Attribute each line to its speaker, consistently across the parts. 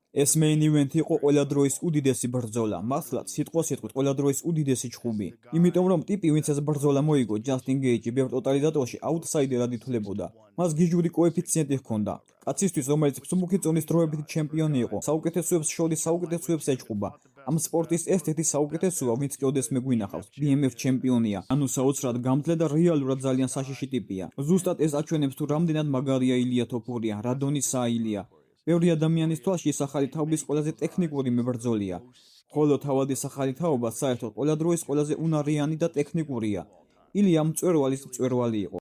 Speaker 1: ეს main event იყო ყველა დროის უდიდესი ბრძოლა, მართლაც სიტყვასიტყვით ყველა დროის უდიდესი ჩხუბი. იმიტომ რომ ტიპი, ვინც ეს ბრძოლა მოიგო, ჯასტინ გეიჯი ბევრ ტოტალიზატორში აუტსაიდერად ითვლებოდა. მას გიჟური კოეფიციენტი ჰქონდა. კაცისთვის, რომელიც მსუბუქი წონის დროებით ჩემპიონი იყო, საუკეთესოებს შორის საუკეთესოებს ეჭყობა. ამ სპორტის ერთ-ერთი საუკეთესოა, ვინც კი ოდესმე გვინახავს, BMF ჩემპიონია. ანუ საოცრად გამძლე და რეალურად ძალიან საშიში ტიპია. ზუსტად ეს აჩვენებს თუ რამდენად მაგარია ილია თოფურია, რა დონისაა ილია. ბევრი ადამიანის თვალში ის ახალი თაობის ყველაზე ტექნიკური მებრძოლია. ხოლო თავადის ახალი თაობა საერთოდ ყველა დროის ყველაზე უნარიანი და ტექნიკურია. ილია მწვერვალის მწვერვალი იყო.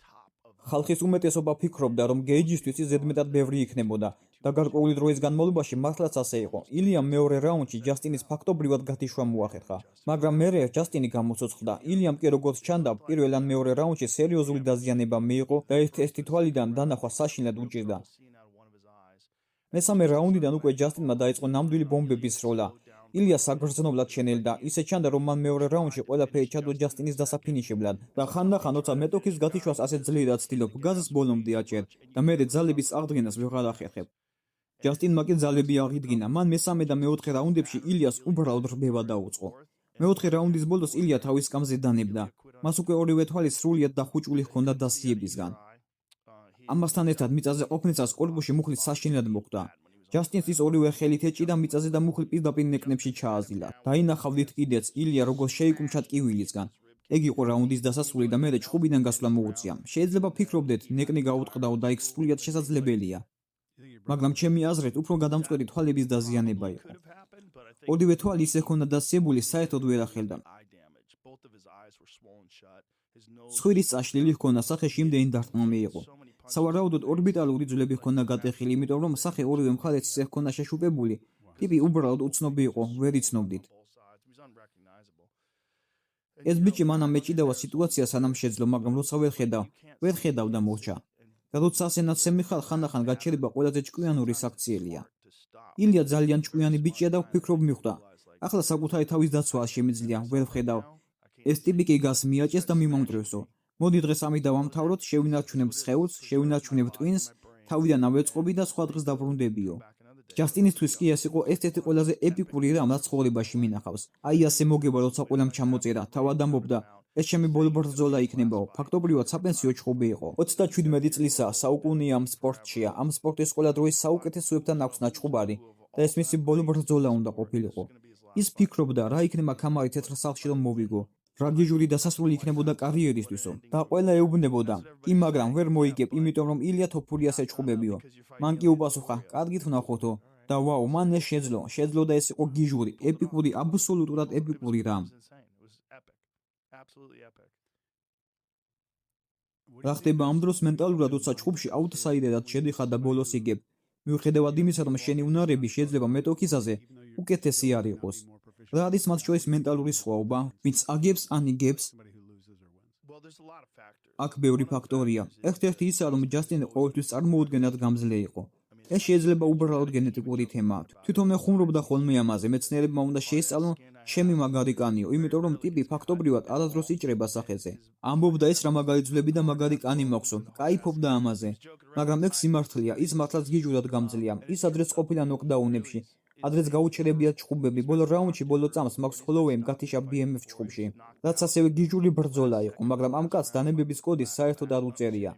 Speaker 1: ხალხის უმეტესობა ფიქრობდა, რომ გეიჯისთვის ის ზედმეტად ბევრი იქნებოდა და გარკვეული დროის განმავლობაში მართლაც ასე იყო. ილიამ მეორე რაუნდში ჯასტინის ფაქტობრივად გათიშვა მოახერხა, მაგრამ მერე ჯასტინი გამოცოცხლდა. ილიამ კი როგორც ჩანდა, პირველ ან მეორე რაუნდში სერიოზული დაზიანება მიიღო და ერთ-ერთი თვალიდან დანახვა საშინლად უჭირდა. მესამე რაუნდიდან უკვე ჯასტინმა დაიწყო ნამდვილი ბომბების სროლა. ილია საგრძნობლად შენელდა, ისე ჩანდა, რომ მან მეორე რაუნდში ყველაფერი ჩადო ჯასტინის დასაფინიშებლად და ხანდახან როცა მეტოქის გათიშვას ასე ძლიერად ცდილობ, გაზს ბოლომდე აჭერ და მერე ძალების აღდგენას ვეღარ ახერხებ. ჯასტინმა კი ძალები აღიდგინა. მან მესამე და მეოთხე რაუნდებში ილიას უბრალოდ რბევა დაუწყო. მეოთხე რაუნდის ბოლოს ილია თავის კამზე დანებდა. მას უკვე ორივე თვალი სრულიად დახუჭული ჰქონდა დასიებისგან. ამასთან ერთად მიწაზე ყოფნისას კორპუსში მუხლის საშინლად მოხვდა. ჯასტინს ის ორივე ხელით ეჭიდა მიწაზე და მუხლი პირდაპირ ნეკნებში ჩააზილა. დაინახავდით კიდეც ილია როგორც შეიკუმშა ტკივილისგან. ეგ იყო რაუნდის დასასრული და მერე ჩხუბიდან გასვლა მოუწია. შეიძლება ფიქრობდეთ, ნეკნი გაუტყდაო და იქ სრულიად შესაძლებელია. მაგრამ ჩემი აზრით უფრო გადამწყვეტი თვალების დაზიანება იყო. ორივე თვალი ისე ჰქონდა დასიებული, საერთოდ ვერ ახელდა. ცხვირის წაშლილი ჰქონდა, სახეში იმდენი დარტყმა მიიღო. სავარაუდოდ ორბიტალური ძვლები ჰქონდა გატეხილი, იმიტომ რომ სახე ორივე მხარეს ისე ჰქონდა შეშუპებული. ტიპი უბრალოდ უცნობი იყო, ვერ იცნობდით. ეს ბიჭი მანამ მეჭიდავა სიტუაციას სანამ შეძლო, მაგრამ როცა ვერ ხედავ და მორჩა. და როცა ასე ნაცემი ხარ, ხანდახან გაჩერება ყველაზე ჭკვიანური საქციელია. ილია ძალიან ჭკვიანი ბიჭია და ვფიქრობ მიხვდა. ახლა საკუთარი თავის დაცვა შემიძლია, ვერ ვხედავ. ეს ტიპი კი გას მიაჭეს და მიმომტრევსო. მოდი დღეს ამით დავამთავროთ, შევინარჩუნებ სხეულს, შევინარჩუნებ ტვინს, თავიდან ავეწყობი და სხვა დღეს დაბრუნდებიო. ჯასტინისთვის კი ეს იყო ერთ-ერთი ყველაზე ეპიკური რამ, რაც ცხოვრებაში მინახავს. აი ასე მოგება, როცა ყველამ ჩამოწერა, თავად ამბობდა, ეს ჩემი ბოლო ბრძოლა იქნებაო. ფაქტობრივად საპენსიო ჩხუბი იყო. 27 წლისაა, საუკუნეა ამ სპორტშია. ამ სპორტის ყველა დროის საუკეთესოებთან აქვს ნაჩხუბარი და ეს მისი ბოლო ბრძოლა უნდა ყოფილიყო. ის ფიქრობდა, რა იქნება ქამარი თეთრ სახლში რომ მოვიგო. რა გიჟური დასასრული იქნებოდა კარიერისთვისო და ყველა ეუბნებოდა, კი მაგრამ ვერ მოიგებ, იმიტომ რომ ილია თოფურიას ეჭყობებიო. მან კი უპასუხა, კარგით ვნახოთო და ვაუ, მან ეს შეძლო და ეს იყო გიჟური, ეპიკური, აბსოლუტურად ეპიკური რამ. რა ხდება ამ დროს მენტალურად, როცა ჩხუბში აუტსაიდერად შედიხარ და ბოლოს იგებ, მიუხედავად იმისა, რომ შენი უნარები შეიძლება მეტოქისაზე უკეთესი არ იყოს. რა არის მათ შორის მენტალური სხვაობა, ვინც აგებს ან იგებს? აქ ბევრი ფაქტორია. ერთ-ერთი ისაა, რომ ჯასტინი ყოველთვის წარმოუდგენლად გამძლე იყო. ეს შეიძლება უბრალოდ გენეტიკური თემაა. თვითონ მე ხუმრობდა ხოლმე ამაზე, მეცნიერებმა უნდა შეისწავლონ ჩემი მაგარი კანიო, იმიტომ რომ ტიპი ფაქტობრივად არასდროს იჭრება სახეზე. ამბობდა ეს რა მაგარი ძვლები და მაგარი კანი მაქვსო, კაიფობდა ამაზე. მაგრამ ეგ სიმართლეა, ის მართლაც გიჟურად გამძლეა. ის ადრეც ყოფილა ნოკდაუნებში. ადრეც გაუჩერებია ჩხუბები, ბოლო რაუნდში ბოლო წამს მაქვს ჰოლოუეიმ გათიშა BMF ჩხუბში, რაც ასევე გიჟული ბრძოლა იყო, მაგრამ ამ კაცს დანებების კოდი საერთოდ არ უწერია.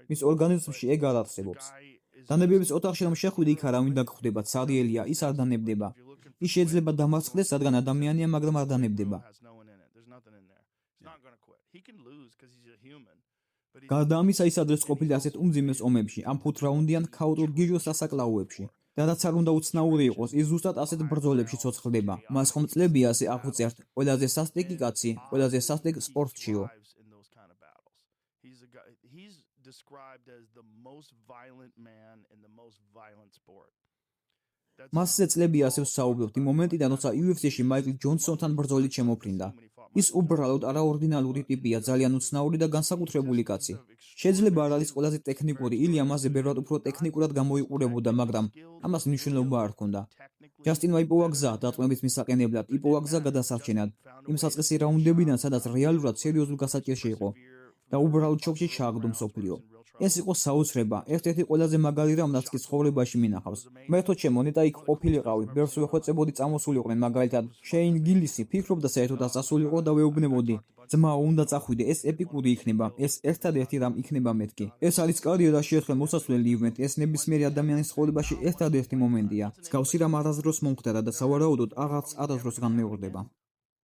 Speaker 1: მის ორგანიზმში ეგ არ არსებობს. დანებების ოთახში რომ შეხვიდე, იქ არავინ დაგხვდება, ცარიელია, ის არ დანებდება. ის შეიძლება დამარცხდეს, რადგან ადამიანია, მაგრამ არ დანებდება. გარდა ამისა, ის ადრეც ყოფილი ასეთ უმძიმეს ომებში, ამ 5 რაუნდიან ქაოტურ გიჟოს სასაკლაოებში. და რაც არ უნდა უცნაური იყოს, ის ზუსტად ასეთ ბრძოლებში ცოცხლდება. მას ხომ წლებია ასე აღვწერთ, ყველაზე სასტიკი კაცი, ყველაზე სასტიკ სპორტშიო. მასზე წლებია ასე ვსაუბრობთ იმ მომენტიდან, როცა UFC-ში მაიკლ ჯონსონთან ბრძოლით შემოფრინდა. ის უბრალოდ არაორდინალური ტიპია, ძალიან უცნაური და განსაკუთრებული კაცი. შეიძლება არ არის ყველაზე ტექნიკური, ილია მასზე ბევრად უფრო ტექნიკურად გამოიყურებოდა, მაგრამ ამას მნიშვნელობა არ ჰქონდა. ჯასტინმა იპოვა გზა დატყვევების მისაყენებლად, იპოვა გზა გადასარჩენად, იმ საწყისი რაუნდებიდან, სადაც რეალურად სერიოზულ გასაჭირში იყო და უბრალოდ შოკში ჩააგდო მსოფლიო. ეს იყო საოცრება, ერთ-ერთი ყველაზე მაგარი რამ, რაც კი ცხოვრებაში მინახავს. მერთო ჩემო, ნეტა იქ ყოფილიყავი, ბერს ვეხვეწებოდი, წამოსულიყვნენ მაგალითად. შეინ გილისი ფიქრობდა საერთოდ ასასულიყო და ვეუბნებოდი. ძმა, უნდა წახვიდე, ეს ეპიკური იქნება, ეს ერთადერთი რამ იქნება მეთქი. ეს არის კარიერაში ერთხელ მოსასვლელი ივენთ, ეს ნებისმიერი ადამიანის ცხოვრებაში ერთადერთი მომენტია. მსგავსი რამ არასდროს მომხდარა და სავარაუდოდ აღარც არასდროს განმეორდება.